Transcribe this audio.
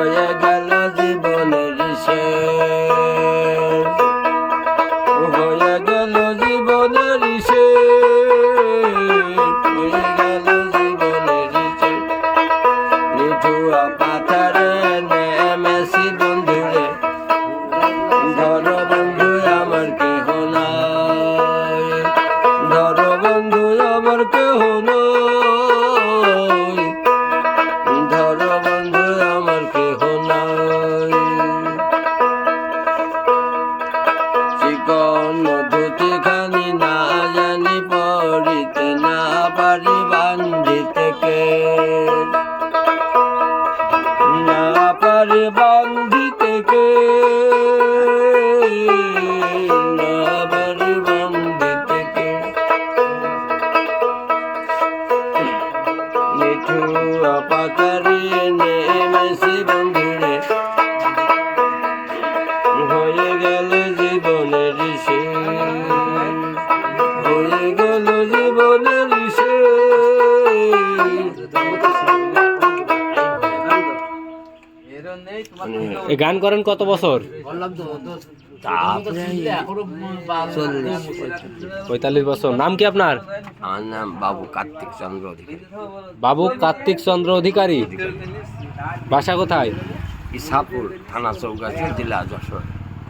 হয়ে গেল জীবনের শেষ, হয়ে গেল জীবনের শেষ, হয়ে গেল জীবনের শেষ। নিঠুয়া পাথরে নেমেছি বন্ধুরে, ধরো বন্ধু আমার কেহ নাই, ধরো বন্ধু আমার কেহ নাই, ধরো বন্ধু আমার কেহ নাই। চিকন ধুতি খানি না জানি পড়িতে, না পারি বান্ধিতে কেশ, না পারি বান্ধিতে কেশ, না পারি বান্ধিতে কেশ। নিঠুয়া পাতারে নেমেছি বন্ধুরে, হয়ে গেল জীবনের শেষ, হয়ে গেল জীবনের শেষ। এই গান করেন কত বছর? 45 বছর। নাম কি আপনার? আমার নাম বাবু কার্তিক চন্দ্র অধিকারী। বাবু কার্তিক চন্দ্র অধিকারী। বাসা কোথায়? ইসাপুর, থানা চৌগাছি, জেলা যশোর।